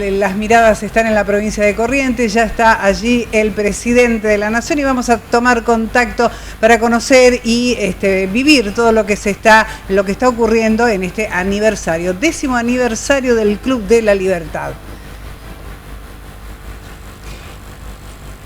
Las miradas están en la provincia de Corrientes, ya está allí el presidente de la Nación y vamos a tomar contacto para conocer y vivir todo lo que está ocurriendo en este aniversario, 10º aniversario del Club de la Libertad.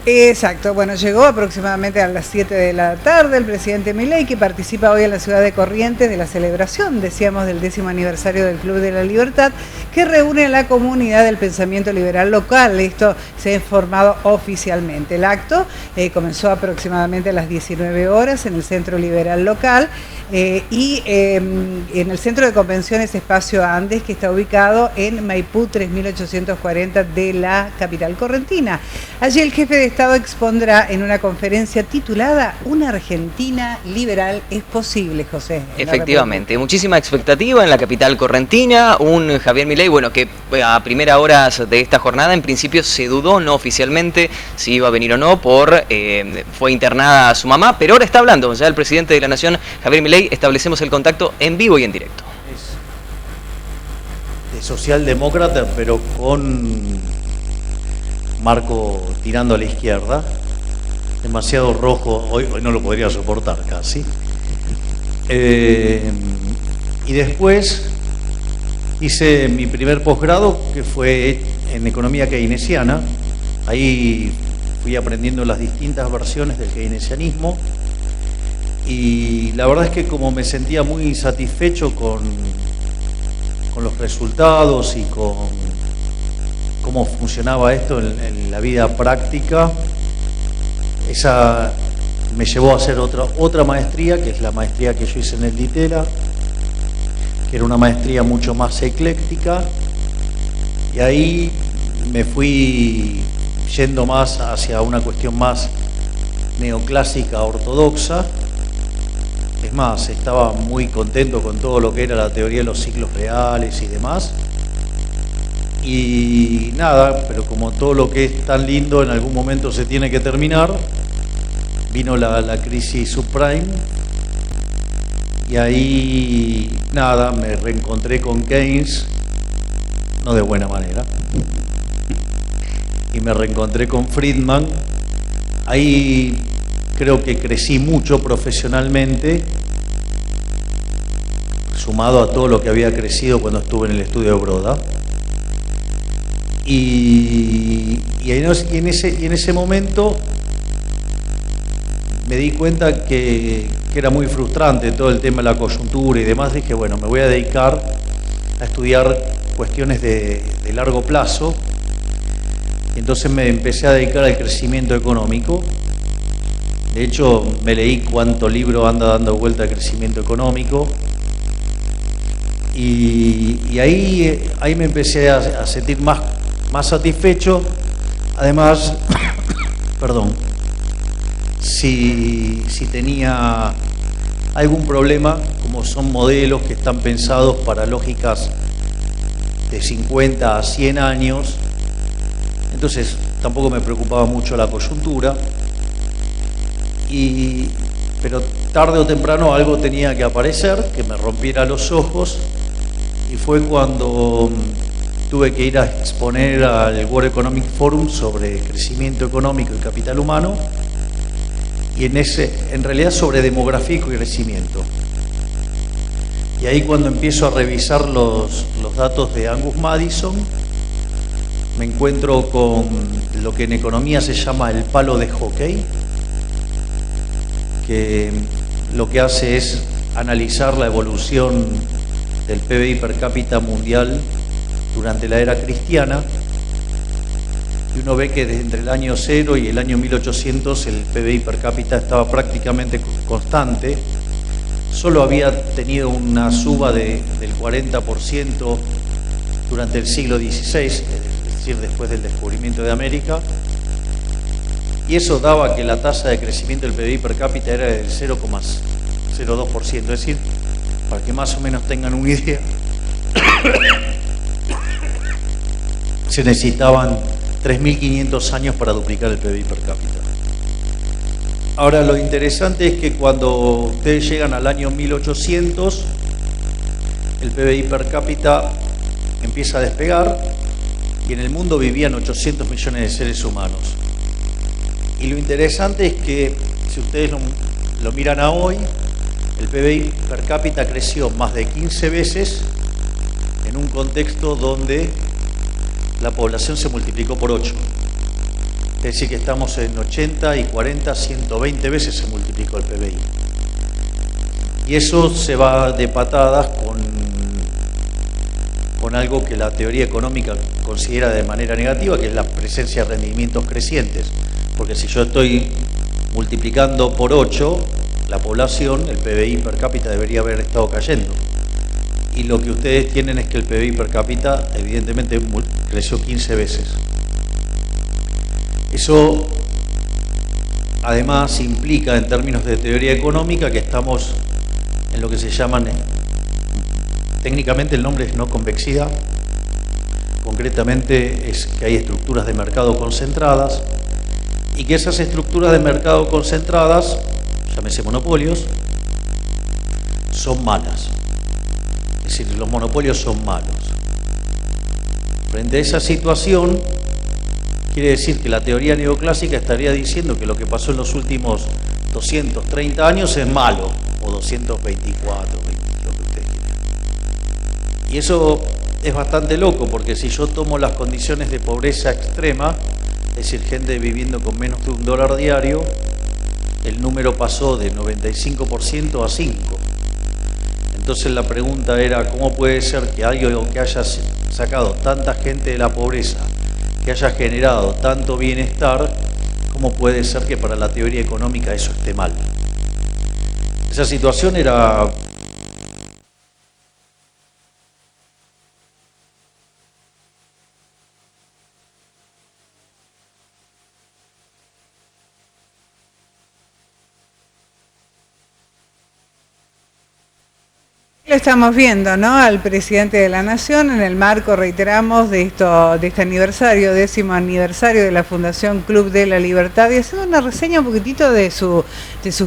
Exacto, bueno, llegó aproximadamente a las 7 de la tarde el presidente Milei, que participa hoy en la ciudad de Corrientes de la celebración, decíamos, del 10º aniversario del Club de la Libertad, que reúne a la comunidad del pensamiento liberal local. Esto se ha informado oficialmente. El acto comenzó aproximadamente a las 19 horas en el Centro Liberal Local y en el Centro de Convenciones Espacio Andes, que está ubicado en Maipú 3840 de la capital correntina. Allí el jefe de Estado expondrá en una conferencia titulada "Una Argentina liberal es posible", José. Efectivamente, muchísima expectativa en la capital correntina. Un Javier Milei, bueno, que a primera horas de esta jornada en principio se dudó, no oficialmente, si iba a venir o no, fue internada su mamá, pero ahora está hablando ya el presidente de la Nación, Javier Milei. Establecemos el contacto en vivo y en directo. Es de socialdemócrata, pero con marco tirando a la izquierda, demasiado rojo, hoy no lo podría soportar casi. Y después hice mi primer posgrado, que fue en economía keynesiana. Ahí fui aprendiendo las distintas versiones del keynesianismo y la verdad es que como me sentía muy satisfecho con los resultados y con cómo funcionaba esto en la vida práctica, esa me llevó a hacer otra maestría, que es la maestría que yo hice en el Litera, que era una maestría mucho más ecléctica, y ahí me fui yendo más hacia una cuestión más neoclásica, ortodoxa. Es más, estaba muy contento con todo lo que era la teoría de los ciclos reales y demás. Y nada, pero como todo lo que es tan lindo en algún momento se tiene que terminar, vino la crisis subprime y ahí nada, me reencontré con Keynes, no de buena manera, y me reencontré con Friedman. Ahí creo que crecí mucho profesionalmente, sumado a todo lo que había crecido cuando estuve en el estudio de Broda. Y en ese momento me di cuenta que era muy frustrante todo el tema de la coyuntura y demás. Dije, bueno, me voy a dedicar a estudiar cuestiones de largo plazo. Y entonces me empecé a dedicar al crecimiento económico. De hecho, me leí cuánto libro anda dando vuelta al crecimiento económico. Y ahí me empecé a sentir más satisfecho. Además, perdón, si tenía algún problema, como son modelos que están pensados para lógicas de 50 a 100 años, entonces tampoco me preocupaba mucho la coyuntura, pero tarde o temprano algo tenía que aparecer que me rompiera los ojos, y fue cuando tuve que ir a exponer al World Economic Forum sobre crecimiento económico y capital humano, y en realidad sobre demografía y crecimiento. Y ahí cuando empiezo a revisar los datos de Angus Maddison, me encuentro con lo que en economía se llama el palo de hockey, que lo que hace es analizar la evolución del PBI per cápita mundial durante la era cristiana, y uno ve que entre el año 0 y el año 1800 el PBI per cápita estaba prácticamente constante. Solo había tenido una suba del 40% durante el siglo XVI, es decir, después del descubrimiento de América, y eso daba que la tasa de crecimiento del PBI per cápita era del 0,02%, es decir, para que más o menos tengan una idea, se necesitaban 3.500 años para duplicar el PBI per cápita. Ahora, lo interesante es que cuando ustedes llegan al año 1800, el PBI per cápita empieza a despegar y en el mundo vivían 800 millones de seres humanos. Y lo interesante es que, si ustedes lo miran a hoy, el PBI per cápita creció más de 15 veces en un contexto donde la población se multiplicó por 8. Es decir, que estamos en 80 y 40, 120 veces se multiplicó el PBI. Y eso se va de patadas con algo que la teoría económica considera de manera negativa, que es la presencia de rendimientos crecientes. Porque si yo estoy multiplicando por 8 la población, el PBI per cápita debería haber estado cayendo. Y lo que ustedes tienen es que el PBI per cápita evidentemente creció 15 veces. Eso además implica, en términos de teoría económica, que estamos en lo que se llaman, técnicamente el nombre es no convexidad, concretamente es que hay estructuras de mercado concentradas y que esas estructuras de mercado concentradas, llámese monopolios, son malas. Es decir, los monopolios son malos. Frente a esa situación, quiere decir que la teoría neoclásica estaría diciendo que lo que pasó en los últimos 230 años es malo, o 224, lo que ustedes quieran. Y eso es bastante loco, porque si yo tomo las condiciones de pobreza extrema, es decir, gente viviendo con menos de $1 diario, el número pasó de 95% a 5%. Entonces la pregunta era, ¿cómo puede ser que algo que haya sacado tanta gente de la pobreza, que haya generado tanto bienestar, cómo puede ser que para la teoría económica eso esté mal? Esa situación era... Lo estamos viendo, ¿no? Al presidente de la Nación en el marco, reiteramos, de este aniversario, 10º aniversario de la Fundación Club de la Libertad, y haciendo una reseña un poquitito de sus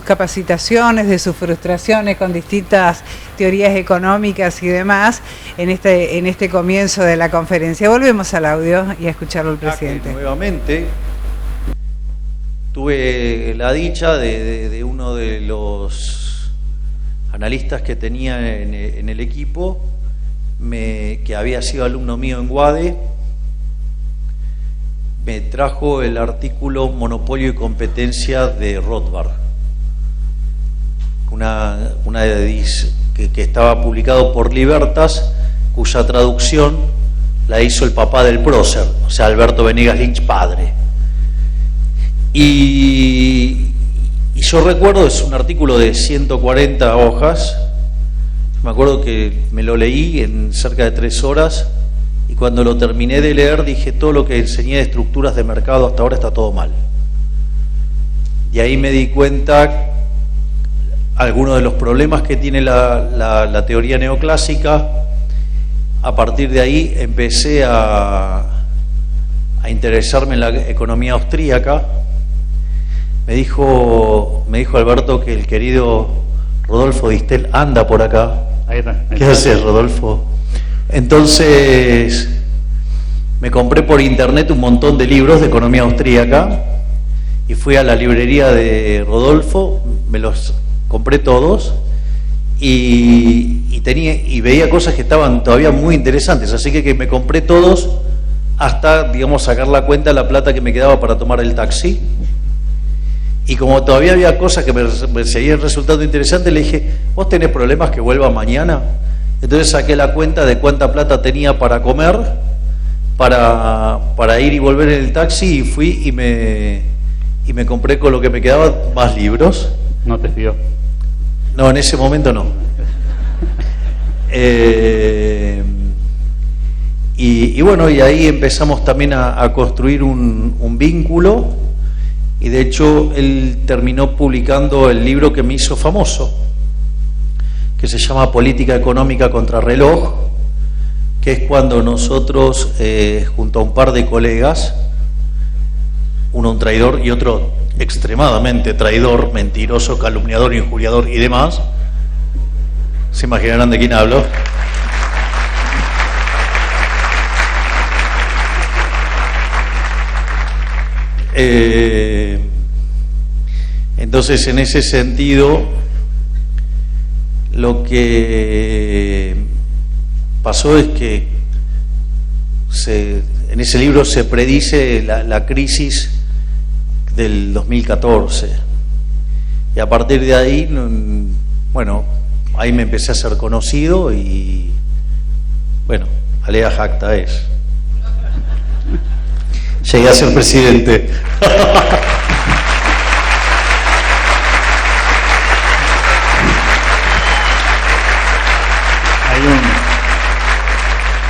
capacitaciones, de sus frustraciones con distintas teorías económicas y demás en este comienzo de la conferencia. Volvemos al audio y a escucharlo al presidente. Nuevamente tuve la dicha de uno de los analistas que tenía en el equipo, que había sido alumno mío en UADE, me trajo el artículo Monopolio y Competencia de Rothbard, que estaba publicado por Libertas, cuya traducción la hizo el papá del prócer, o sea, Alberto Venegas Lynch padre. Y yo recuerdo, es un artículo de 140 hojas, me acuerdo que me lo leí en cerca de 3 horas, y cuando lo terminé de leer dije, todo lo que enseñé de estructuras de mercado hasta ahora está todo mal. Y ahí me di cuenta algunos de los problemas que tiene la teoría neoclásica. A partir de ahí empecé a interesarme en la economía austríaca. Me dijo Alberto que el querido Rodolfo Distel anda por acá. Ahí está. ¿Qué haces, Rodolfo? Entonces me compré por internet un montón de libros de economía austríaca y fui a la librería de Rodolfo, me los compré todos y veía cosas que estaban todavía muy interesantes, así que me compré todos hasta, digamos, sacar la cuenta de la plata que me quedaba para tomar el taxi. Y como todavía había cosas que me seguían resultando interesantes, le dije, ¿vos tenés problemas que vuelva mañana? Entonces saqué la cuenta de cuánta plata tenía para comer, para ir y volver en el taxi, y fui y me compré con lo que me quedaba más libros. ¿No te fió? No, en ese momento no. Y bueno, y ahí empezamos también a construir un vínculo. Y de hecho él terminó publicando el libro que me hizo famoso, que se llama Política Económica contra Reloj, que es cuando nosotros, junto a un par de colegas, uno un traidor y otro extremadamente traidor, mentiroso, calumniador, injuriador y demás, se imaginarán de quién hablo. Entonces, en ese sentido, lo que pasó es que en ese libro se predice la crisis del 2014. Y a partir de ahí, bueno, ahí me empecé a ser conocido y, bueno, alea jacta es. Llegué a ser presidente.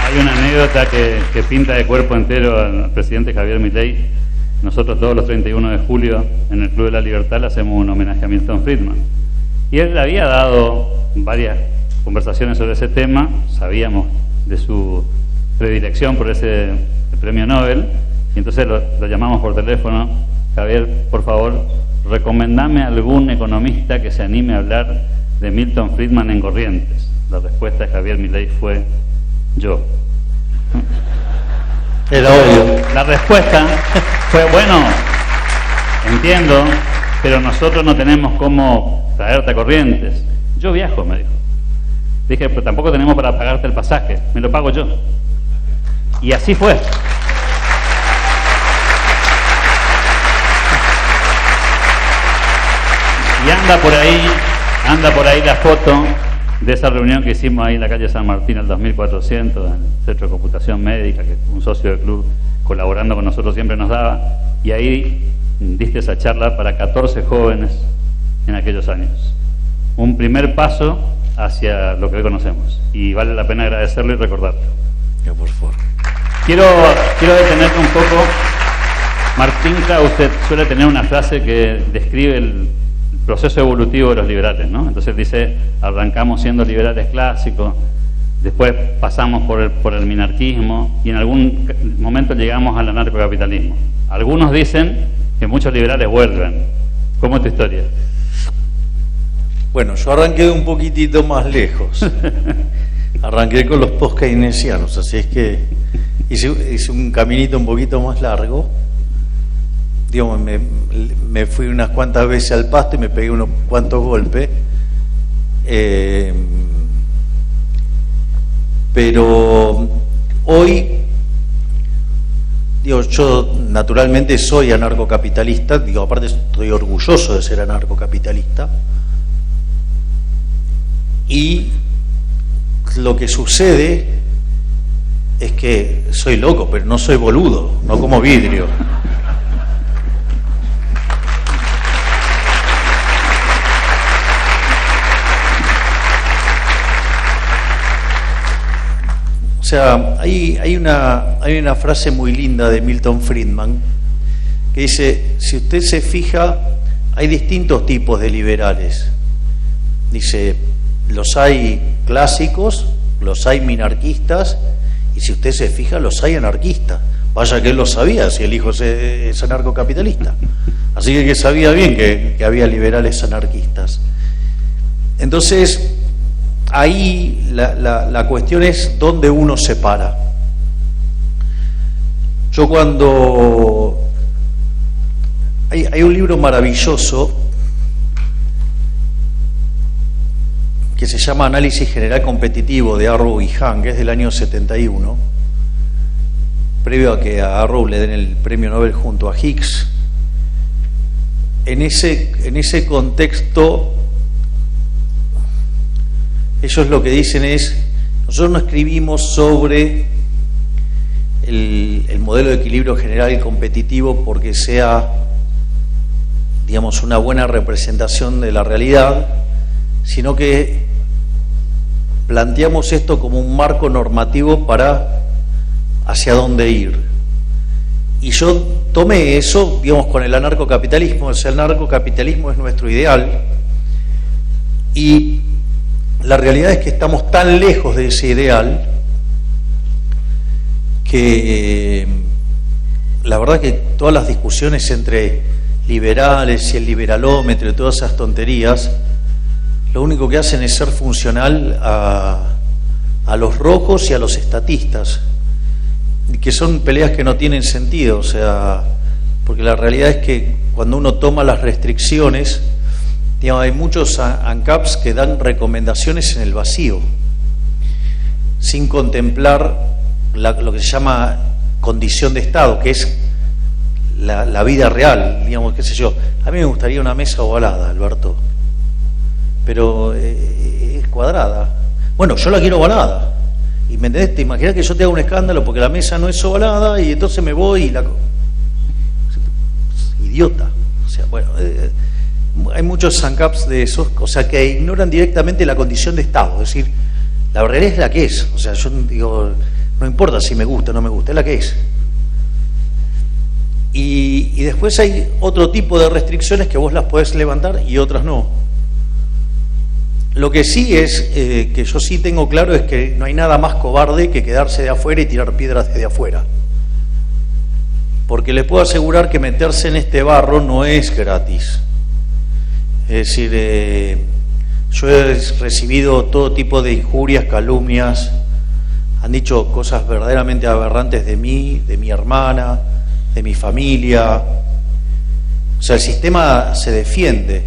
Hay una anécdota que pinta de cuerpo entero al presidente Javier Milei. Nosotros todos los 31 de julio en el Club de la Libertad le hacemos un homenaje a Milton Friedman. Y él había dado varias conversaciones sobre ese tema, sabíamos de su predilección por ese premio Nobel, y entonces lo llamamos por teléfono: Javier, por favor, recomendame algún economista que se anime a hablar de Milton Friedman en Corrientes. La respuesta de Javier Milei fue: yo. Era obvio. La respuesta fue: bueno, entiendo, pero nosotros no tenemos cómo traerte a Corrientes. Yo viajo, me dijo. Dije, pero tampoco tenemos para pagarte el pasaje, me lo pago yo. Y así fue. Y anda por ahí la foto de esa reunión que hicimos ahí en la calle San Martín, el 2400, en el Centro de Computación Médica, que un socio del club colaborando con nosotros siempre nos daba, y ahí diste esa charla para 14 jóvenes en aquellos años. Un primer paso hacia lo que hoy conocemos, y vale la pena agradecerlo y recordarlo. Ya, por favor. Quiero detenerme un poco. Martín usted suele tener una frase que describe el proceso evolutivo de los liberales, ¿no? Entonces dice, arrancamos siendo liberales clásicos, después pasamos por el minarquismo y en algún momento llegamos al anarcocapitalismo. Algunos dicen que muchos liberales vuelven. ¿Cómo es tu historia? Bueno, yo arranqué de un poquitito más lejos. Arranqué con los post-keynesianos, así es que hice un caminito un poquito más largo. Digamos, me fui unas cuantas veces al pasto y me pegué unos cuantos golpes. Pero hoy, digo, yo naturalmente soy anarcocapitalista, digo, aparte estoy orgulloso de ser anarcocapitalista. Y lo que sucede es que soy loco, pero no soy boludo, no como vidrio. O sea, hay una frase muy linda de Milton Friedman que dice, si usted se fija, hay distintos tipos de liberales. Dice, los hay clásicos, los hay minarquistas, y si usted se fija, los hay anarquistas. Vaya que él lo sabía, si el hijo es anarcocapitalista. Así que sabía bien que había liberales anarquistas. Entonces, ahí la cuestión es dónde uno se para. Yo cuando... Hay un libro maravilloso que se llama Análisis General Competitivo de Arrow y Hahn, que es del año 71, previo a que a Arrow le den el premio Nobel junto a Higgs. En ese contexto, ellos lo que dicen es, nosotros no escribimos sobre el modelo de equilibrio general y competitivo porque sea, digamos, una buena representación de la realidad, sino que planteamos esto como un marco normativo para hacia dónde ir. Y yo tomé eso, digamos, con el anarcocapitalismo. O sea, el anarcocapitalismo es nuestro ideal y la realidad es que estamos tan lejos de ese ideal que la verdad que todas las discusiones entre liberales y el liberalómetro y todas esas tonterías, lo único que hacen es ser funcional a los rojos y a los estatistas, que son peleas que no tienen sentido. O sea, porque la realidad es que cuando uno toma las restricciones, digamos, hay muchos ANCAPs que dan recomendaciones en el vacío, sin contemplar lo que se llama condición de Estado, que es la vida real, digamos, qué sé yo. A mí me gustaría una mesa ovalada, Alberto, pero es cuadrada. Bueno, yo la quiero ovalada. Y me entendés, te imaginas que yo te hago un escándalo porque la mesa no es ovalada y entonces me voy y idiota. O sea, bueno, hay muchos ANCAPs de esos, o sea, que ignoran directamente la condición de Estado. Es decir, la realidad es la que es. O sea, yo digo, no importa si me gusta o no me gusta, es la que es. Y después hay otro tipo de restricciones que vos las podés levantar y otras no. Lo que sí es, que yo sí tengo claro, es que no hay nada más cobarde que quedarse de afuera y tirar piedras desde afuera. Porque les puedo asegurar que meterse en este barro no es gratis. Es decir, yo he recibido todo tipo de injurias, calumnias, han dicho cosas verdaderamente aberrantes de mí, de mi hermana, de mi familia. O sea, el sistema se defiende.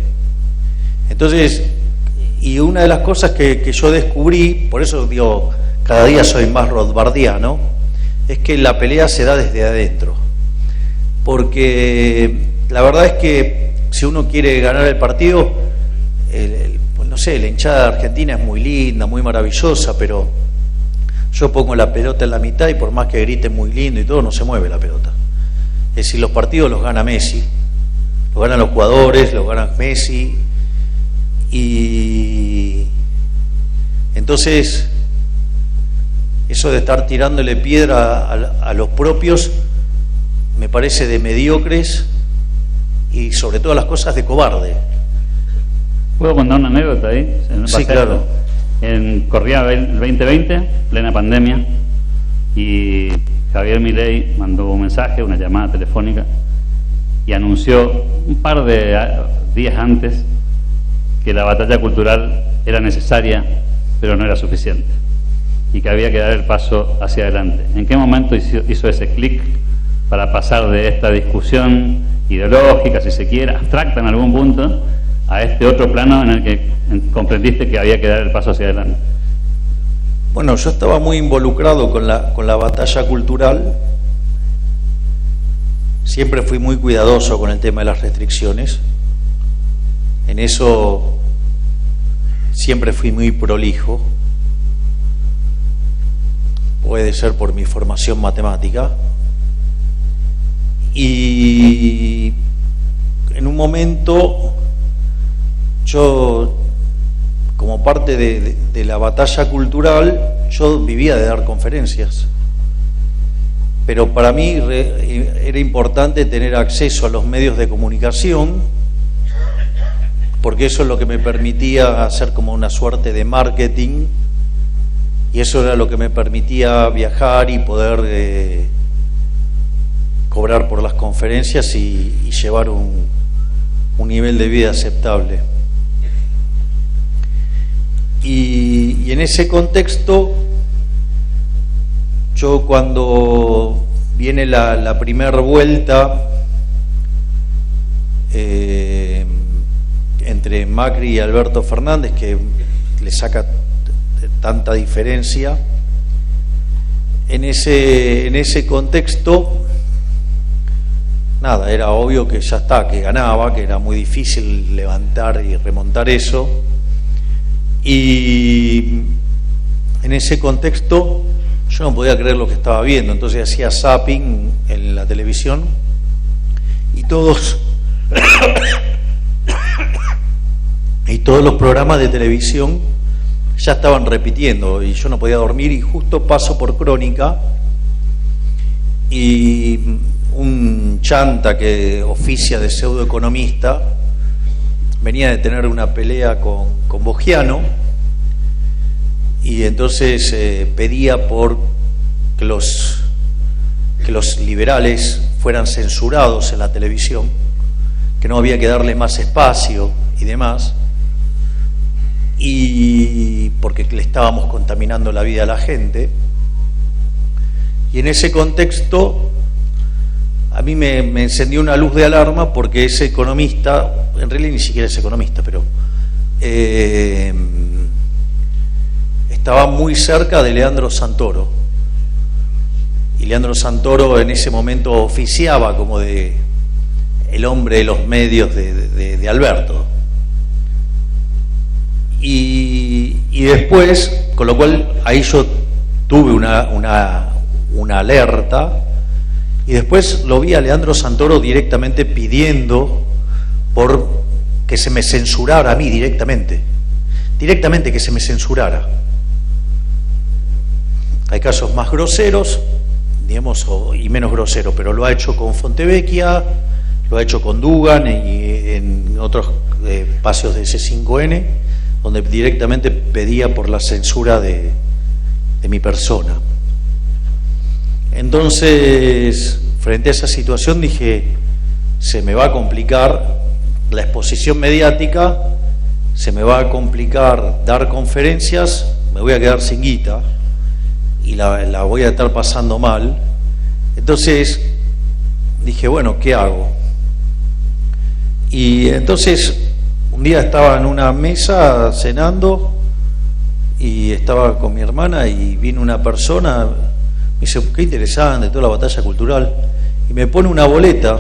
Entonces, y una de las cosas que yo descubrí, por eso digo, cada día soy más rothbardiano, es que la pelea se da desde adentro. Porque la verdad es que si uno quiere ganar el partido, no sé, la hinchada de Argentina es muy linda, muy maravillosa, pero yo pongo la pelota en la mitad y por más que griten muy lindo y todo, no se mueve la pelota. Es decir, los partidos los gana Messi, los ganan los jugadores, los gana Messi, y entonces eso de estar tirándole piedra a los propios me parece de mediocres y sobre todas las cosas de cobarde. ¿Puedo contar una anécdota ahí? Sí, claro. Corría el 2020, plena pandemia, y Javier Milei mandó un mensaje, una llamada telefónica, y anunció un par de días antes que la batalla cultural era necesaria, pero no era suficiente, y que había que dar el paso hacia adelante. ¿En qué momento hizo ese clic para pasar de esta discusión ideológica, si se quiere, abstracta en algún punto, a este otro plano en el que comprendiste que había que dar el paso hacia adelante? Bueno, yo estaba muy involucrado con la batalla cultural. Siempre fui muy cuidadoso con el tema de las restricciones. En eso siempre fui muy prolijo. Puede ser por mi formación matemática. Y en un momento yo, como parte de la batalla cultural, yo vivía de dar conferencias. Pero para mí era importante tener acceso a los medios de comunicación, porque eso es lo que me permitía hacer como una suerte de marketing, y eso era lo que me permitía viajar y poder cobrar por las conferencias y llevar un nivel de vida aceptable. Y en ese contexto, yo cuando viene la primera vuelta entre Macri y Alberto Fernández, que le saca tanta diferencia, en ese contexto, nada, era obvio que ya está, que ganaba, que era muy difícil levantar y remontar eso. Y en ese contexto yo no podía creer lo que estaba viendo, entonces hacía zapping en la televisión y todos los programas de televisión ya estaban repitiendo y yo no podía dormir, y justo paso por Crónica y un chanta que oficia de pseudoeconomista venía de tener una pelea con Bogiano, y entonces pedía por que los liberales fueran censurados en la televisión, que no había que darle más espacio y demás, y porque le estábamos contaminando la vida a la gente. Y en ese contexto a mí me encendió una luz de alarma porque ese economista, en realidad ni siquiera es economista, pero estaba muy cerca de Leandro Santoro. Y Leandro Santoro en ese momento oficiaba como de el hombre de los medios de Alberto. Y después, con lo cual ahí yo tuve una alerta, y después lo vi a Leandro Santoro directamente pidiendo por que se me censurara a mí directamente que se me censurara. Hay casos más groseros, digamos, y menos groseros, pero lo ha hecho con Fontevecchia, lo ha hecho con Dugan y en otros espacios de C5N, donde directamente pedía por la censura de mi persona. Entonces, frente a esa situación dije, se me va a complicar la exposición mediática, se me va a complicar dar conferencias, me voy a quedar sin guita y la voy a estar pasando mal. Entonces dije, bueno, ¿qué hago? Y entonces un día estaba en una mesa cenando y estaba con mi hermana y vino una persona, me dice, qué interesante, toda la batalla cultural, y me pone una boleta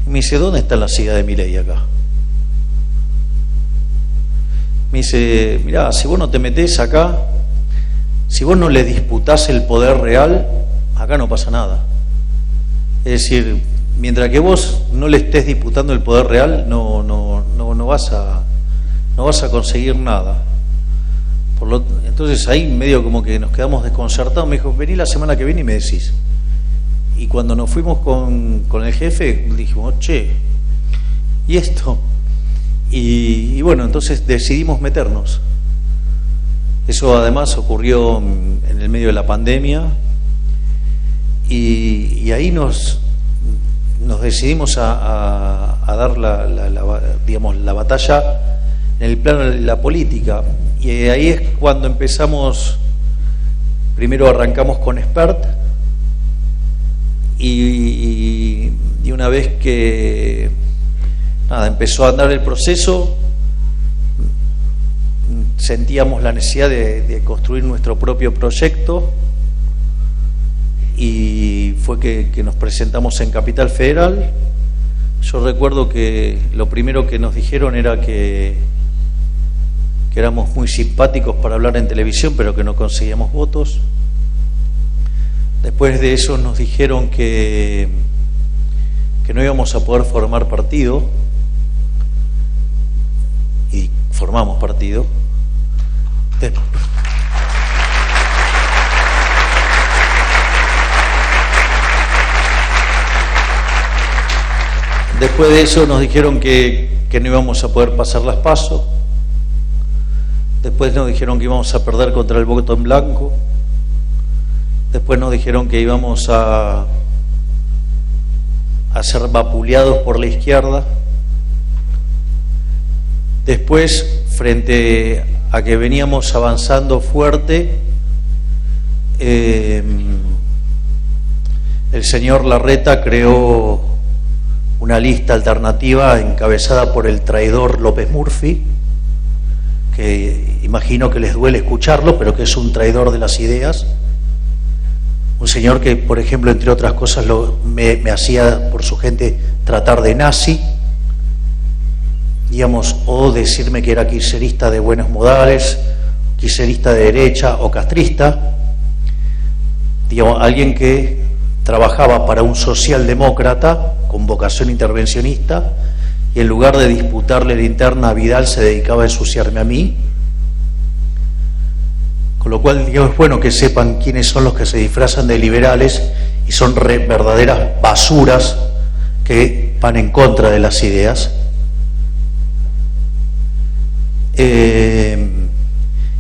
y me dice, ¿dónde está la ciudad de Milei acá? Me dice, mirá, si vos no te metés acá, si vos no le disputás el poder real, acá no pasa nada. Es decir, mientras que vos no le estés disputando el poder real, no vas a conseguir nada. Entonces ahí medio como que nos quedamos desconcertados. Me dijo, vení la semana que viene y me decís. Y cuando nos fuimos con el jefe, dijimos, che, ¿y esto? Y bueno, entonces decidimos meternos. Eso además ocurrió en el medio de la pandemia y ahí nos decidimos a dar la batalla en el plano de la política. Y ahí es cuando empezamos, primero arrancamos con Expert y una vez que empezó a andar el proceso, sentíamos la necesidad de construir nuestro propio proyecto y fue que nos presentamos en Capital Federal. Yo recuerdo que lo primero que nos dijeron era que éramos muy simpáticos para hablar en televisión, pero que no conseguíamos votos. Después de eso nos dijeron que no íbamos a poder formar partido, y formamos partido. Después de eso nos dijeron que no íbamos a poder pasar las PASO. Después nos dijeron que íbamos a perder contra el voto en blanco. Después nos dijeron que íbamos a ser vapuleados por la izquierda. Después, frente a que veníamos avanzando fuerte, el señor Larreta creó una lista alternativa encabezada por el traidor López Murphy, que imagino que les duele escucharlo, pero que es un traidor de las ideas. Un señor que, por ejemplo, entre otras cosas, me hacía por su gente tratar de nazi, digamos, o decirme que era kirchnerista de buenos modales, kirchnerista de derecha o castrista. Digamos, alguien que trabajaba para un socialdemócrata con vocación intervencionista y en lugar de disputarle la interna a Vidal se dedicaba a ensuciarme a mí. Con lo cual, digamos, es bueno que sepan quiénes son los que se disfrazan de liberales y son verdaderas basuras que van en contra de las ideas.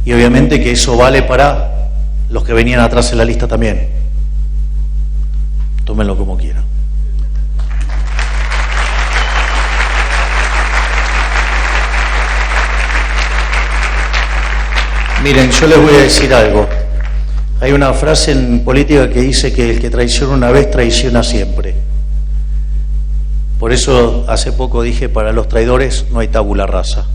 Y obviamente que eso vale para los que venían atrás en la lista también. Tómenlo como quieran. Miren, yo les voy a decir algo. Hay una frase en política que dice que el que traiciona una vez traiciona siempre. Por eso hace poco dije, para los traidores no hay tabula rasa.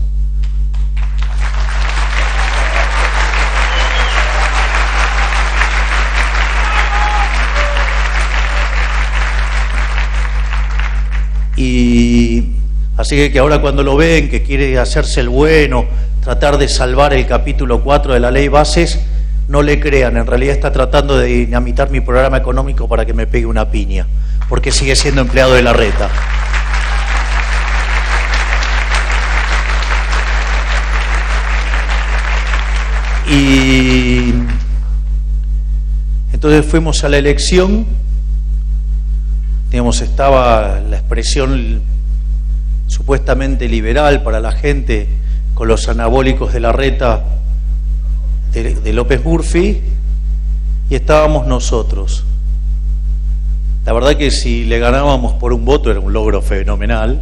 Y así que ahora cuando lo ven, que quiere hacerse el bueno, tratar de salvar el capítulo 4 de la ley bases, no le crean, en realidad está tratando de dinamitar mi programa económico para que me pegue una piña, porque sigue siendo empleado de Larreta. Y entonces fuimos a la elección, digamos, estaba la expresión supuestamente liberal para la gente con los anabólicos de Larreta de López Murphy, y estábamos nosotros. La verdad que si le ganábamos por un voto era un logro fenomenal,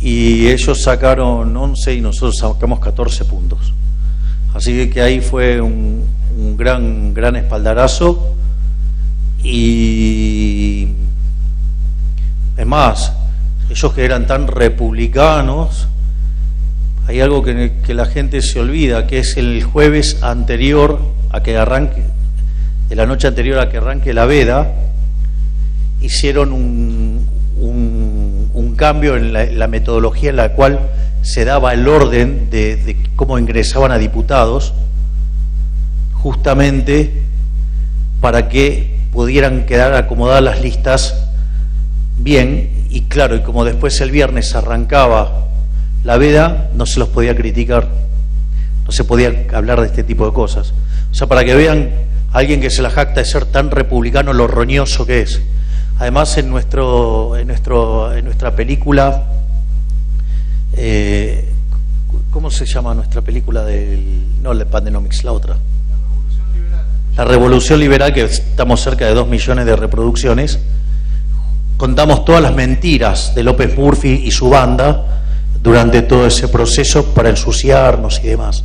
y ellos sacaron 11 y nosotros sacamos 14 puntos. Así que ahí fue un gran espaldarazo. Y es más, ellos que eran tan republicanos, hay algo que la gente se olvida, que es el jueves anterior a que arranque, de la noche anterior a que arranque la veda, hicieron un cambio en la metodología en la cual se daba el orden de cómo ingresaban a diputados, justamente para que pudieran quedar acomodadas las listas bien. Y claro, y como después el viernes arrancaba la veda, no se los podía criticar, no se podía hablar de este tipo de cosas. O sea, para que vean a alguien que se la jacta de ser tan republicano, lo roñoso que es. Además, en nuestra película, ¿cómo se llama nuestra película no la Pandenomics, la otra? La Revolución Liberal, que estamos cerca de 2 millones de reproducciones. Contamos todas las mentiras de López Murphy y su banda durante todo ese proceso para ensuciarnos y demás.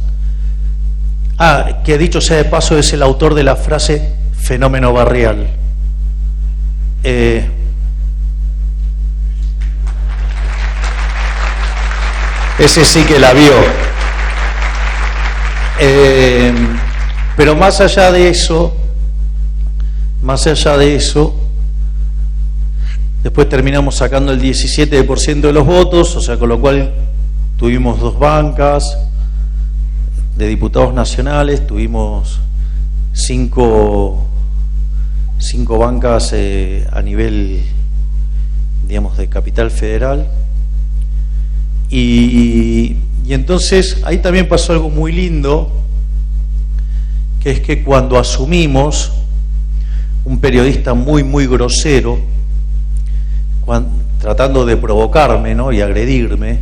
Que dicho sea de paso, es el autor de la frase fenómeno barrial. Ese sí que la vio. Pero más allá de eso, después terminamos sacando el 17% de los votos, o sea, con lo cual tuvimos 2 bancas de diputados nacionales, tuvimos 5 bancas a nivel, digamos, de capital federal. Y entonces ahí también pasó algo muy lindo, que es que cuando asumimos, un periodista muy grosero, tratando de provocarme, ¿no?, y agredirme,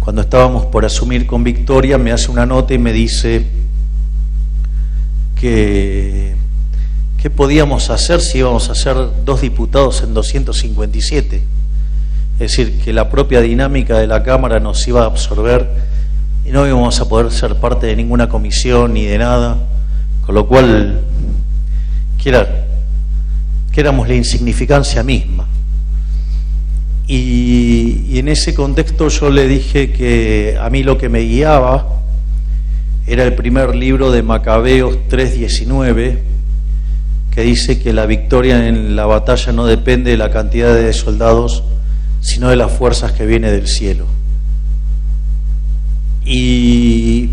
cuando estábamos por asumir con victoria, me hace una nota y me dice que qué podíamos hacer si íbamos a ser 2 diputados en 257. Es decir, que la propia dinámica de la Cámara nos iba a absorber y no íbamos a poder ser parte de ninguna comisión ni de nada, con lo cual que éramos la insignificancia misma. Y en ese contexto yo le dije que a mí lo que me guiaba era el primer libro de Macabeos 3:19, que dice que la victoria en la batalla no depende de la cantidad de soldados, sino de las fuerzas que vienen del cielo. Y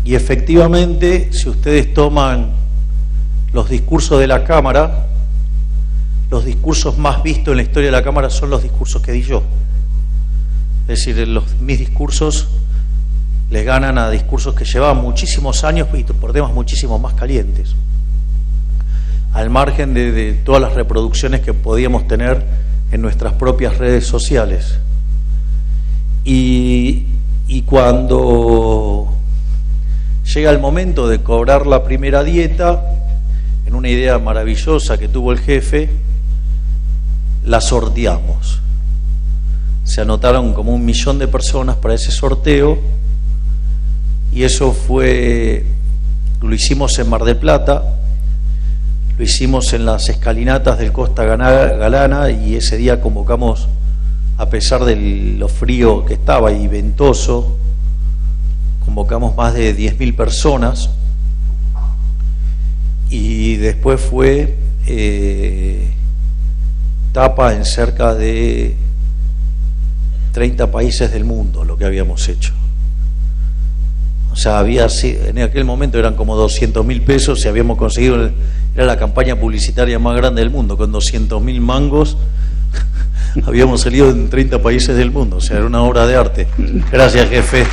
efectivamente, si ustedes toman los discursos de la Cámara, los discursos más vistos en la historia de la Cámara son los discursos que di yo. Es decir, mis discursos les ganan a discursos que llevaban muchísimos años y por temas muchísimo más calientes, al margen de todas las reproducciones que podíamos tener en nuestras propias redes sociales. Y cuando llega el momento de cobrar la primera dieta, en una idea maravillosa que tuvo el jefe, la sorteamos. Se anotaron como 1 millón de personas para ese sorteo, y eso lo hicimos en Mar del Plata, lo hicimos en las escalinatas del Costa Galana, y ese día convocamos, a pesar de lo frío que estaba y ventoso, convocamos más de 10.000 personas, y después fue tapa en cerca de 30 países del mundo lo que habíamos hecho. O sea, en aquel momento eran como 200.000 pesos y habíamos conseguido, era la campaña publicitaria más grande del mundo, con 200.000 mangos habíamos salido en 30 países del mundo. O sea, era una obra de arte. Gracias, jefe.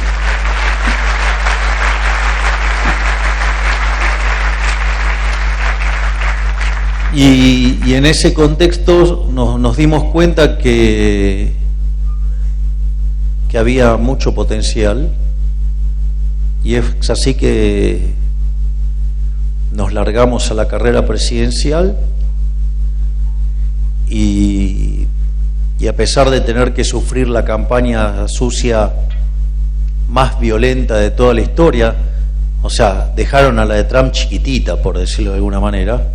Y en ese contexto nos dimos cuenta que había mucho potencial, y es así que nos largamos a la carrera presidencial, y a pesar de tener que sufrir la campaña sucia más violenta de toda la historia, o sea, dejaron a la de Trump chiquitita, por decirlo de alguna manera,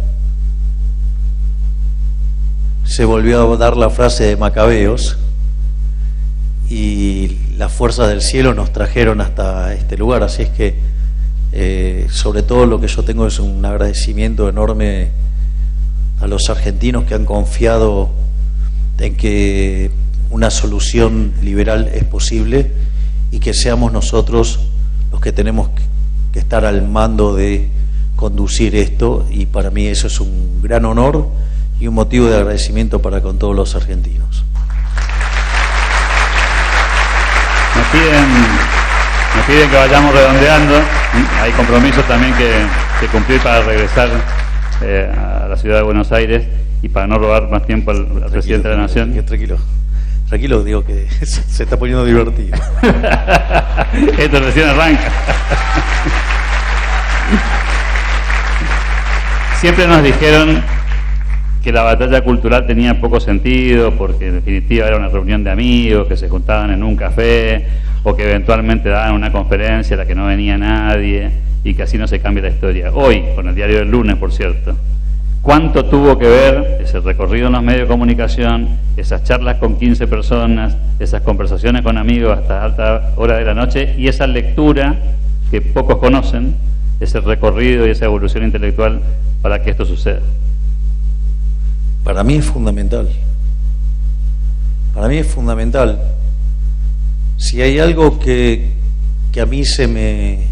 se volvió a dar la frase de Macabeos, y las fuerzas del cielo nos trajeron hasta este lugar. Así es que sobre todo lo que yo tengo es un agradecimiento enorme a los argentinos que han confiado en que una solución liberal es posible, y que seamos nosotros los que tenemos que estar al mando de conducir esto, y para mí eso es un gran honor y un motivo de agradecimiento para con todos los argentinos. Nos piden que vayamos redondeando. Hay compromisos también que cumplir para regresar a la ciudad de Buenos Aires, y para no robar más tiempo al presidente de la Nación. Tranquilo, digo que se está poniendo divertido. Esto recién arranca. Siempre nos dijeron que la batalla cultural tenía poco sentido, porque en definitiva era una reunión de amigos que se juntaban en un café, o que eventualmente daban una conferencia a la que no venía nadie, y que así no se cambia la historia. Hoy, con el diario del lunes, por cierto, ¿cuánto tuvo que ver ese recorrido en los medios de comunicación, esas charlas con 15 personas, esas conversaciones con amigos hasta alta hora de la noche, y esa lectura que pocos conocen, ese recorrido y esa evolución intelectual para que esto suceda? Para mí es fundamental. Para mí es fundamental. Si hay algo que a mí se me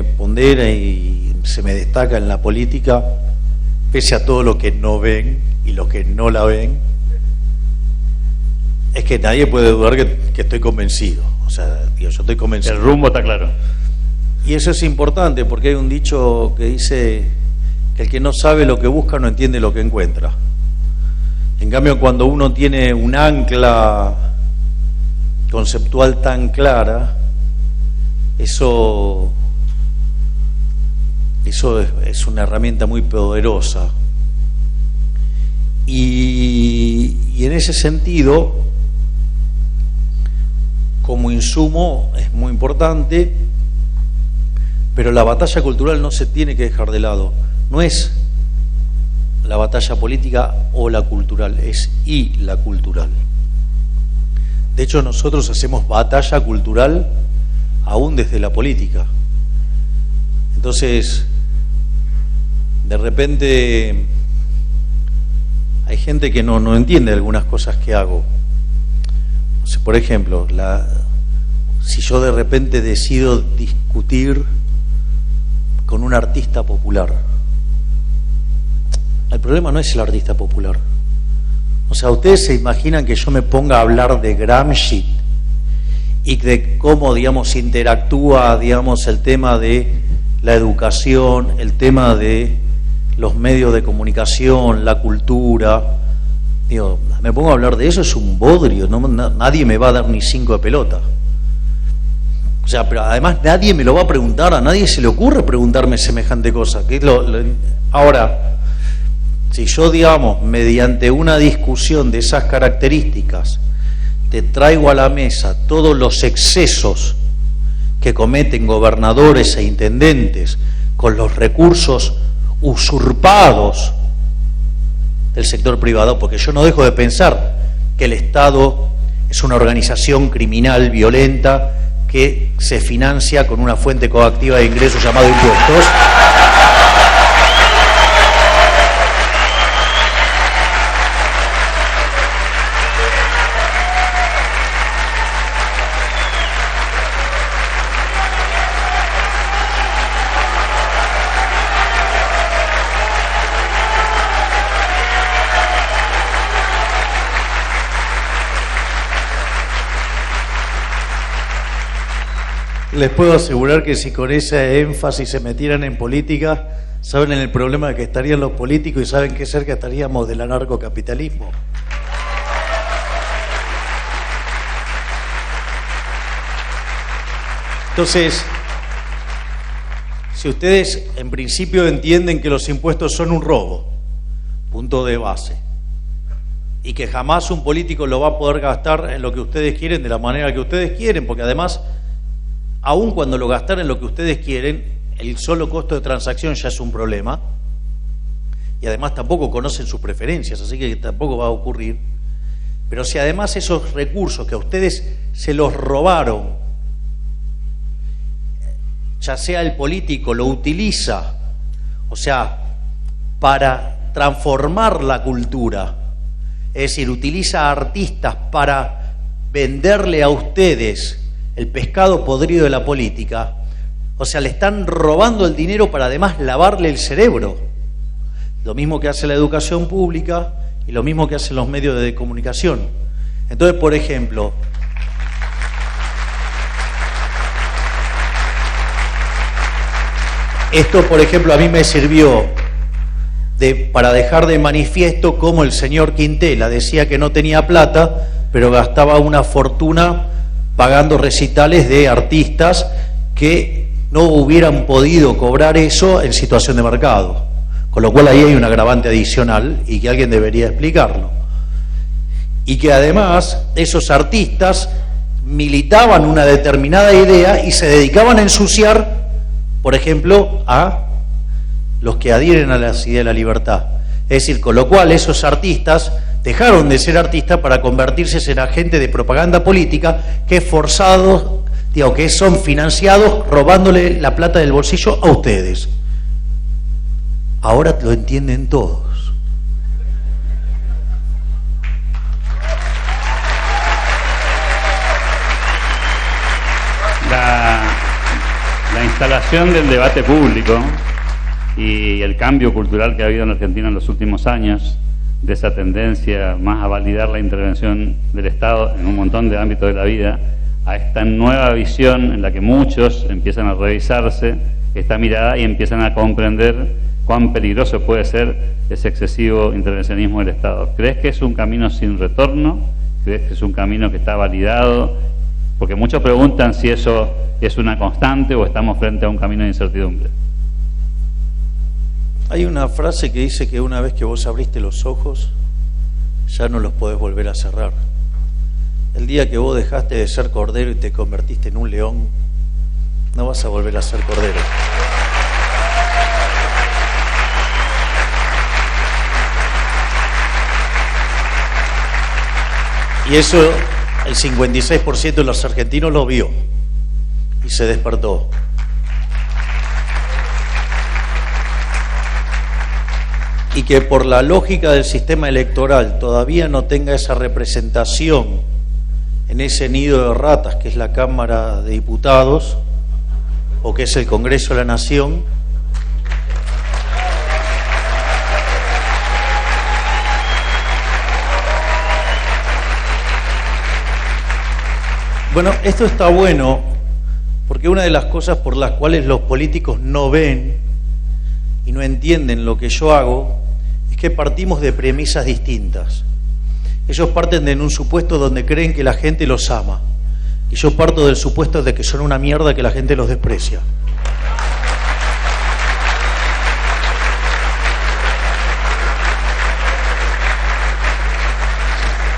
pondera y se me destaca en la política, pese a todo lo que no ven y lo que no la ven, es que nadie puede dudar que estoy convencido. O sea, yo estoy convencido. El rumbo está claro. Y eso es importante, porque hay un dicho que dice que el que no sabe lo que busca no entiende lo que encuentra. En cambio, cuando uno tiene un ancla conceptual tan clara, eso es una herramienta muy poderosa. Y en ese sentido, como insumo, es muy importante, pero la batalla cultural no se tiene que dejar de lado. No es la batalla política o la cultural, es la cultural. De hecho, nosotros hacemos batalla cultural aún desde la política. Entonces, de repente hay gente que no entiende algunas cosas que hago. O sea, por ejemplo, si yo de repente decido discutir con un artista popular, el problema no es el artista popular. O sea, ustedes se imaginan que yo me ponga a hablar de Gramsci y de cómo, digamos, interactúa, digamos, el tema de la educación, el tema de los medios de comunicación, la cultura. Digo, me pongo a hablar de eso, es un bodrio, nadie me va a dar ni 5 de pelota. O sea, pero además nadie me lo va a preguntar, a nadie se le ocurre preguntarme semejante cosa. Ahora, si yo, digamos, mediante una discusión de esas características, te traigo a la mesa todos los excesos que cometen gobernadores e intendentes con los recursos usurpados del sector privado, porque yo no dejo de pensar que el Estado es una organización criminal, violenta, que se financia con una fuente coactiva de ingresos llamado impuestos. Les puedo asegurar que si con ese énfasis se metieran en política, saben el problema de que estarían los políticos y saben qué cerca estaríamos del anarcocapitalismo. Entonces, si ustedes en principio entienden que los impuestos son un robo, punto de base, y que jamás un político lo va a poder gastar en lo que ustedes quieren, de la manera que ustedes quieren, porque además, aun cuando lo gastaran en lo que ustedes quieren, el solo costo de transacción ya es un problema, y además tampoco conocen sus preferencias, así que tampoco va a ocurrir. Pero si además esos recursos que a ustedes se los robaron, ya sea el político lo utiliza, o sea, para transformar la cultura, es decir, utiliza a artistas para venderle a ustedes el pescado podrido de la política, o sea, le están robando el dinero para además lavarle el cerebro. Lo mismo que hace la educación pública y lo mismo que hacen los medios de comunicación. Entonces, por ejemplo, esto, por ejemplo, a mí me sirvió para dejar de manifiesto cómo el señor Quintela decía que no tenía plata, pero gastaba una fortuna pagando recitales de artistas que no hubieran podido cobrar eso en situación de mercado. Con lo cual ahí hay un agravante adicional y que alguien debería explicarlo. Y que además esos artistas militaban una determinada idea y se dedicaban a ensuciar, por ejemplo, a los que adhieren a las ideas de la libertad. Es decir, con lo cual esos artistas dejaron de ser artistas para convertirse en agentes de propaganda política que forzados, que son financiados robándole la plata del bolsillo a ustedes. Ahora lo entienden todos. La instalación del debate público y el cambio cultural que ha habido en Argentina en los últimos años, de esa tendencia más a validar la intervención del Estado en un montón de ámbitos de la vida, a esta nueva visión en la que muchos empiezan a revisarse esta mirada y empiezan a comprender cuán peligroso puede ser ese excesivo intervencionismo del Estado. ¿Crees que es un camino sin retorno? ¿Crees que es un camino que está validado? Porque muchos preguntan si eso es una constante o estamos frente a un camino de incertidumbre. Hay una frase que dice que una vez que vos abriste los ojos, ya no los podés volver a cerrar. El día que vos dejaste de ser cordero y te convertiste en un león, no vas a volver a ser cordero. Y eso el 56% de los argentinos lo vio y se despertó. Y que por la lógica del sistema electoral todavía no tenga esa representación en ese nido de ratas que es la Cámara de Diputados o que es el Congreso de la Nación, bueno, esto está bueno porque una de las cosas por las cuales los políticos no ven y no entienden lo que yo hago es que partimos de premisas distintas. Ellos parten de un supuesto donde creen que la gente los ama y yo parto del supuesto de que son una mierda, que la gente los desprecia.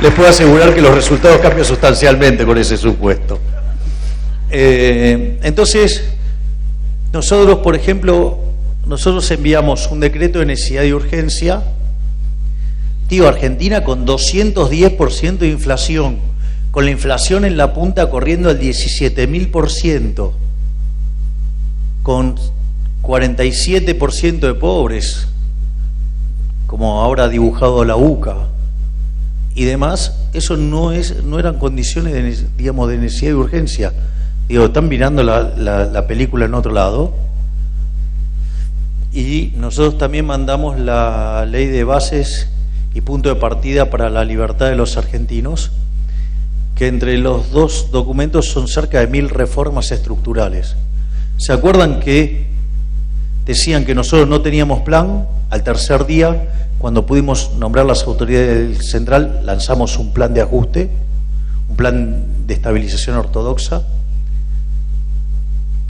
Les puedo asegurar que los resultados cambian sustancialmente con ese supuesto. Entonces, nosotros, por ejemplo, nosotros enviamos un decreto de necesidad y urgencia. Tío, Argentina con 210% de inflación, con la inflación en la punta corriendo al 17.000%, con 47% de pobres, como ahora ha dibujado la UCA, y demás, eso no eran condiciones de, digamos, de necesidad y urgencia. Digo, están mirando la película en otro lado. Y nosotros también mandamos la ley de bases y punto de partida para la libertad de los argentinos, que entre los dos documentos son cerca de 1000 reformas estructurales. ¿Se acuerdan que decían que nosotros no teníamos plan? Al tercer día, cuando pudimos nombrar las autoridades del central, lanzamos un plan de ajuste, un plan de estabilización ortodoxa,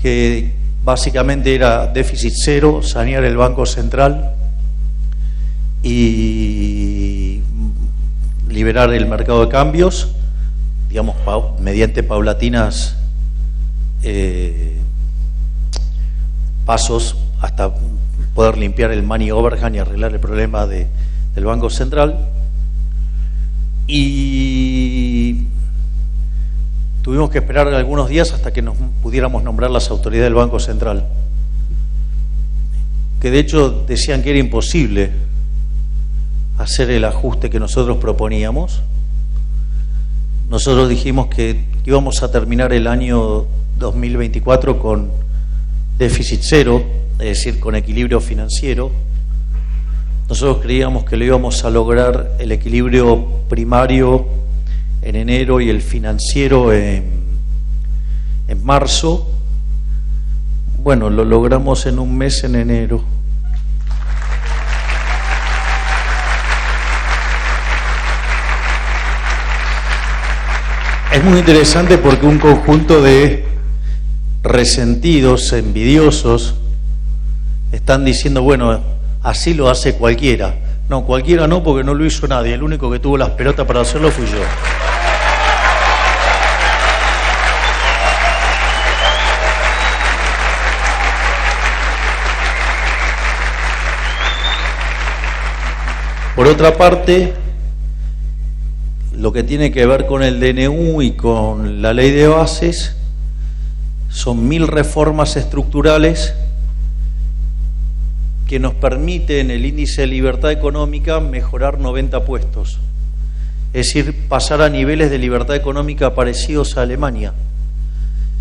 que básicamente era déficit cero, sanear el Banco Central y liberar el mercado de cambios, digamos, mediante paulatinas pasos hasta poder limpiar el money overhang y arreglar el problema del Banco Central. Y tuvimos que esperar algunos días hasta que nos pudiéramos nombrar las autoridades del Banco Central, que de hecho decían que era imposible hacer el ajuste que nosotros proponíamos. Nosotros dijimos que íbamos a terminar el año 2024 con déficit cero, es decir, con equilibrio financiero. Nosotros creíamos que lo íbamos a lograr el equilibrio primario en enero y el financiero en marzo. Bueno, lo logramos en un mes, en enero. Es muy interesante porque un conjunto de resentidos, envidiosos, están diciendo, bueno, así lo hace cualquiera. No, cualquiera no, porque no lo hizo nadie. El único que tuvo las pelotas para hacerlo fui yo. Por otra parte, lo que tiene que ver con el DNU y con la ley de bases son 1000 reformas estructurales que nos permiten el índice de libertad económica mejorar 90 puestos, es decir, pasar a niveles de libertad económica parecidos a Alemania.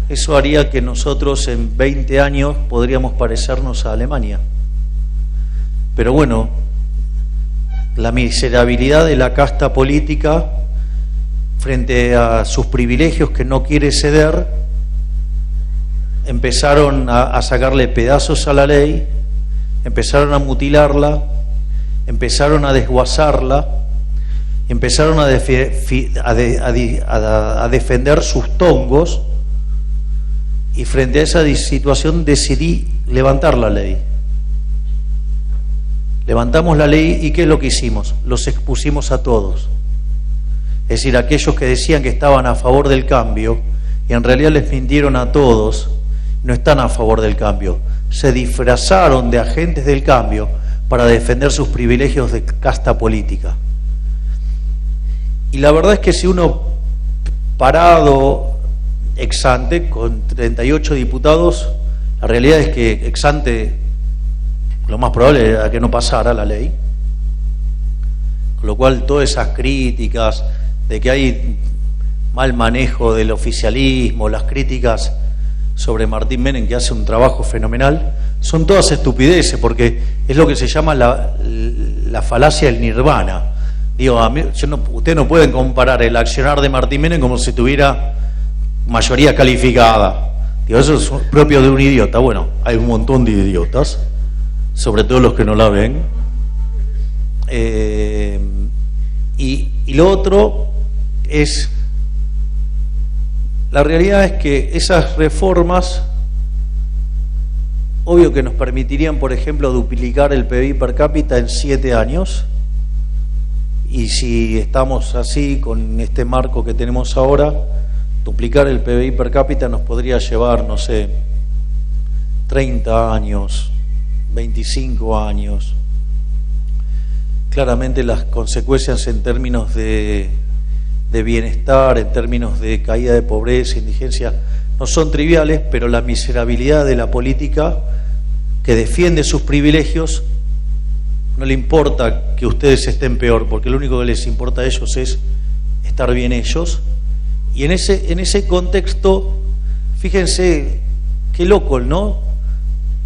Eso haría que nosotros en 20 años podríamos parecernos a Alemania. Pero bueno, la miserabilidad de la casta política frente a sus privilegios que no quiere ceder, empezaron a sacarle pedazos a la ley, empezaron a mutilarla, empezaron a desguazarla, empezaron a defender sus tongos, y frente a esa situación decidí levantar la ley. Levantamos la ley y ¿qué es lo que hicimos? Los expusimos a todos. Es decir, aquellos que decían que estaban a favor del cambio y en realidad les mintieron a todos, no están a favor del cambio. Se disfrazaron de agentes del cambio para defender sus privilegios de casta política. Y la verdad es que si uno parado ex ante con 38 diputados, la realidad es que ex ante lo más probable era que no pasara la ley, con lo cual todas esas críticas de que hay mal manejo del oficialismo, las críticas sobre Martín Menem, que hace un trabajo fenomenal, son todas estupideces, porque es lo que se llama la falacia del nirvana. Digo, ustedes no pueden comparar el accionar de Martín Menem como si tuviera mayoría calificada. Digo, eso es propio de un idiota. Bueno, hay un montón de idiotas, sobre todo los que no la ven. Y lo otro es, la realidad es que esas reformas, obvio que nos permitirían, por ejemplo, duplicar el PBI per cápita en 7 años, y si estamos así con este marco que tenemos ahora, duplicar el PBI per cápita nos podría llevar, no sé, 30 años, 25 años. Claramente las consecuencias en términos de bienestar, en términos de caída de pobreza, indigencia, no son triviales, pero la miserabilidad de la política que defiende sus privilegios no le importa que ustedes estén peor, porque lo único que les importa a ellos es estar bien ellos. Y en ese contexto, fíjense qué loco, ¿no?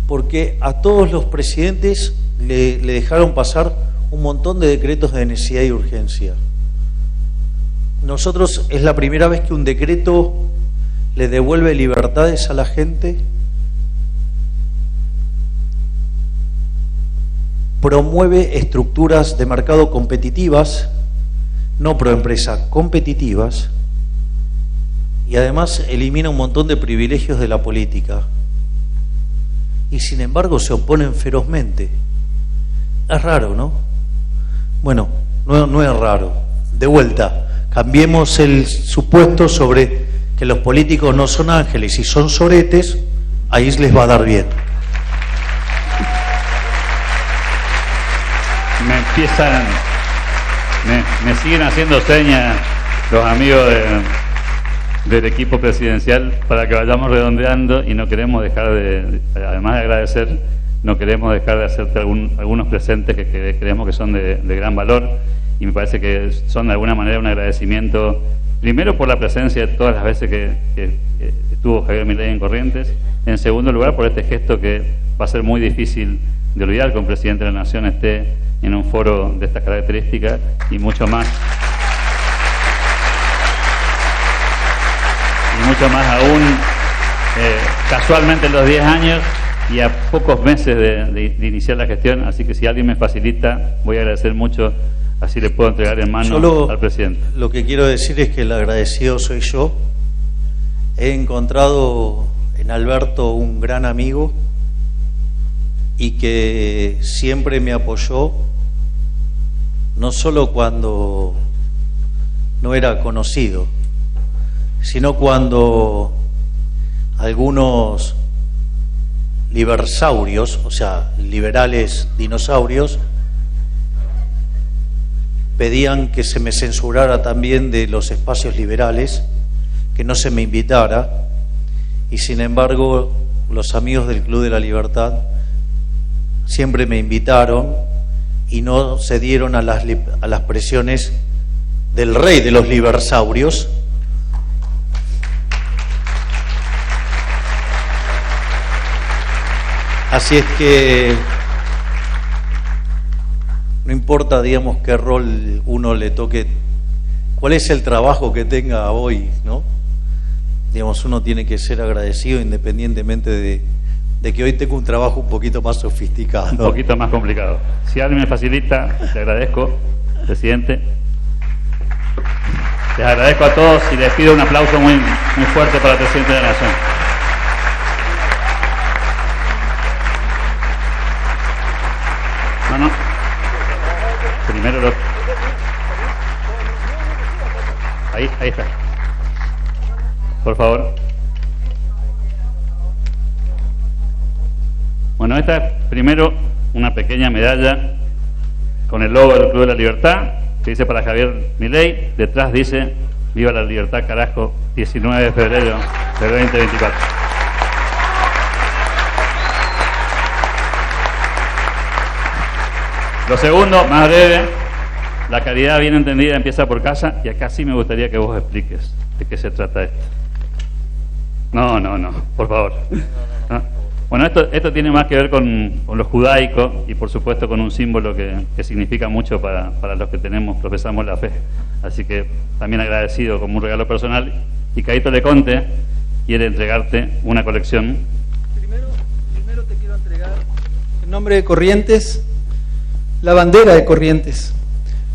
Porque a todos los presidentes le dejaron pasar un montón de decretos de necesidad y urgencia. Nosotros es la primera vez que un decreto le devuelve libertades a la gente, promueve estructuras de mercado competitivas, no proempresa, competitivas, y además elimina un montón de privilegios de la política. Y sin embargo se oponen ferozmente. Es raro, ¿no? Bueno, no es raro. De vuelta, cambiemos el supuesto sobre que los políticos no son ángeles y son soretes, ahí les va a dar bien. Me siguen haciendo señas los amigos del equipo presidencial para que vayamos redondeando, y no queremos dejar de, además de agradecer, no queremos dejar de hacerte algunos presentes que creemos que son de gran valor, y me parece que son de alguna manera un agradecimiento, primero por la presencia de todas las veces que estuvo Javier Milei en Corrientes, en segundo lugar por este gesto que va a ser muy difícil de olvidar, que un presidente de la Nación esté en un foro de estas características, y mucho más aún casualmente en los 10 años y a pocos meses de iniciar la gestión. Así que si alguien me facilita, voy a agradecer mucho, así le puedo entregar en mano al presidente. Lo que quiero decir es que el agradecido soy yo. He encontrado en Alberto un gran amigo y que siempre me apoyó, no solo cuando no era conocido, sino cuando algunos libersaurios, o sea, liberales dinosaurios, pedían que se me censurara también de los espacios liberales, que no se me invitara, y sin embargo los amigos del Club de la Libertad siempre me invitaron y no cedieron a las presiones del rey de los libersaurios. Así es que no importa, digamos, qué rol uno le toque, cuál es el trabajo que tenga hoy, ¿no? Digamos, uno tiene que ser agradecido independientemente de que hoy tengo un trabajo un poquito más sofisticado. Un poquito más complicado. Si alguien me facilita, le agradezco, presidente. Les agradezco a todos y les pido un aplauso muy fuerte para el presidente de la Nación. No. Primero Ahí está. Por favor. Bueno, esta es primero una pequeña medalla con el logo del Club de la Libertad, que dice para Javier Milei. Detrás dice: viva la libertad, carajo, 19 de febrero del 2024. Lo segundo, más breve: la caridad bien entendida empieza por casa, y acá sí me gustaría que vos expliques de qué se trata esto. No, por favor. ¿No? Bueno, esto tiene más que ver con lo judaico y por supuesto con un símbolo que significa mucho para los que profesamos la fe. Así que también agradecido como un regalo personal. Y Caito Leconte quiere entregarte una colección. Primero te quiero entregar, en nombre de Corrientes, la bandera de Corrientes.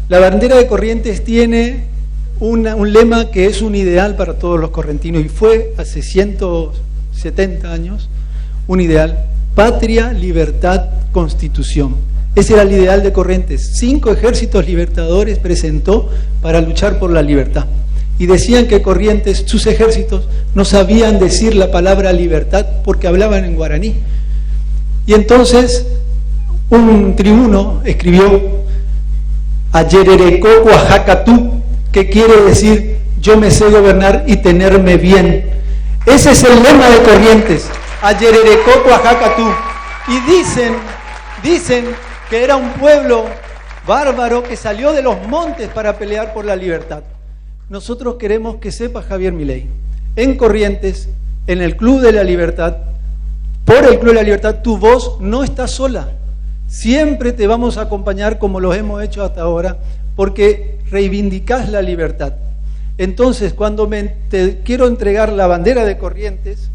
La bandera de Corrientes tiene un lema que es un ideal para todos los correntinos, y fue hace 170 años un ideal: patria, libertad, constitución. Ese era el ideal de Corrientes. 5 ejércitos libertadores presentó para luchar por la libertad, y decían que Corrientes, sus ejércitos, no sabían decir la palabra libertad porque hablaban en guaraní. Y entonces un tribuno escribió Ayererecó Oaxacatú, que quiere decir yo me sé gobernar y tenerme bien. Ese es el lema de Corrientes, Ayererecó Oaxacatú. Y dicen que era un pueblo bárbaro que salió de los montes para pelear por la libertad. Nosotros queremos que sepa Javier Milei, en Corrientes, en el Club de la Libertad, por el Club de la Libertad, tu voz no está sola. Siempre te vamos a acompañar como lo hemos hecho hasta ahora, porque reivindicás la libertad. Entonces, cuando te quiero entregar la bandera de Corrientes,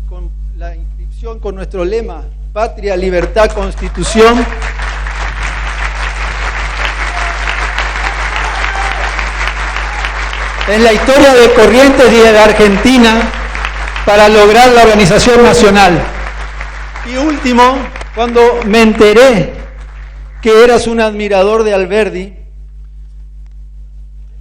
con la inscripción, con nuestro lema, Patria, Libertad, Constitución, es la historia de Corrientes y de la Argentina para lograr la organización nacional. Y último, cuando me enteré que eras un admirador de Alberdi,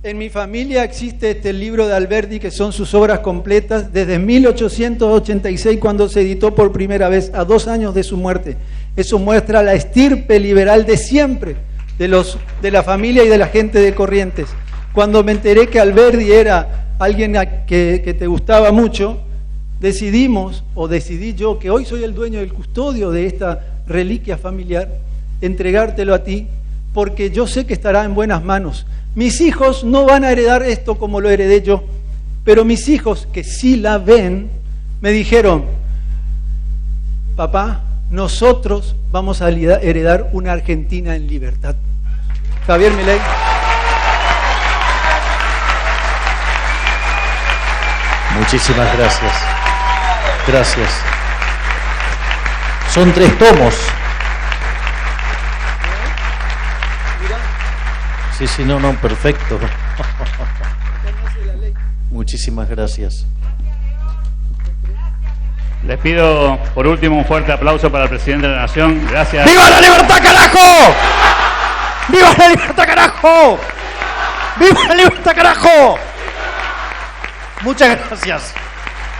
en mi familia existe este libro de Alberdi, que son sus obras completas, desde 1886, cuando se editó por primera vez, a 2 años de su muerte. Eso muestra la estirpe liberal de siempre, de la familia y de la gente de Corrientes. Cuando me enteré que Alberdi era alguien que te gustaba mucho, decidí yo, que hoy soy el dueño del custodio de esta reliquia familiar, entregártelo a ti, porque yo sé que estará en buenas manos. Mis hijos no van a heredar esto como lo heredé yo, pero mis hijos, que sí la ven, me dijeron, papá, nosotros vamos a heredar una Argentina en libertad. Javier Milei. Muchísimas gracias. Gracias. Son 3 tomos. Sí, no, perfecto. Muchísimas gracias. Les pido por último un fuerte aplauso para el presidente de la Nación. Gracias. ¡Viva la libertad, carajo! ¡Viva la libertad, carajo! ¡Viva la libertad, carajo! Muchas gracias.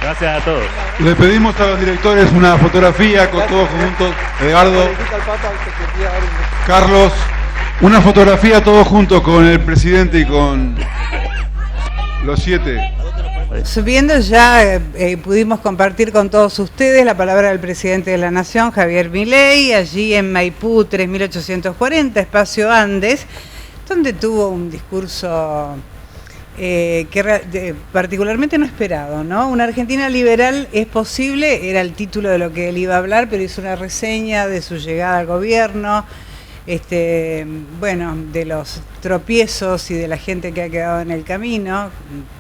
Gracias a todos. Le pedimos a los directores una fotografía con todos juntos. Edgardo, Carlos, una fotografía todos juntos con el presidente y con los 7. Subiendo ya pudimos compartir con todos ustedes la palabra del presidente de la Nación, Javier Milei, allí en Maipú 3840, Espacio Andes, donde tuvo un discurso particularmente no esperado, ¿no? Una Argentina liberal es posible, era el título de lo que él iba a hablar, pero hizo una reseña de su llegada al gobierno, bueno, de los tropiezos y de la gente que ha quedado en el camino,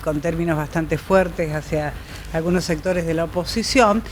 con términos bastante fuertes hacia algunos sectores de la oposición.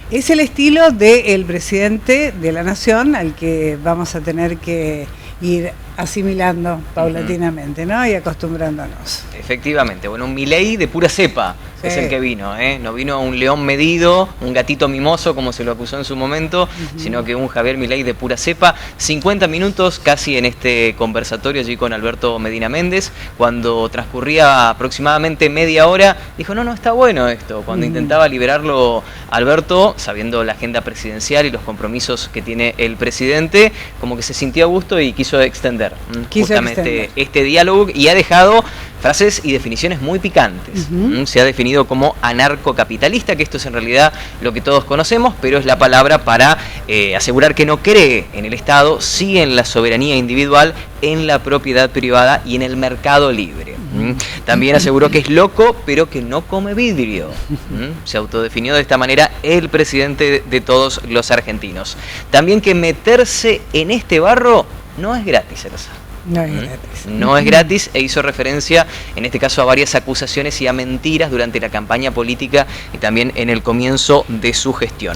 Es el estilo del presidente de la Nación al que vamos a tener que ir asimilando paulatinamente, ¿no? Y acostumbrándonos. Efectivamente, bueno, un Milei de pura cepa es el que vino, ¿eh? No vino un león medido, un gatito mimoso como se lo acusó en su momento, sino que un Javier Milei de pura cepa. 50 minutos casi en este conversatorio allí con Alberto Medina Méndez. Cuando transcurría aproximadamente media hora, dijo, no, está bueno esto. Cuando intentaba liberarlo Alberto, sabiendo la agenda presidencial y los compromisos que tiene el presidente, como que se sintió a gusto y quiso extender justamente este diálogo, y ha dejado frases y definiciones muy picantes. Se ha definido como anarcocapitalista, que esto es en realidad lo que todos conocemos, pero es la palabra para asegurar que no cree en el Estado, sí en la soberanía individual, en la propiedad privada y en el mercado libre. También aseguró que es loco, pero que no come vidrio. Se autodefinió de esta manera el presidente de todos los argentinos. También que meterse en este barro no es gratis, Elsa. No es gratis. No es gratis, e hizo referencia en este caso a varias acusaciones y a mentiras durante la campaña política y también en el comienzo de su gestión.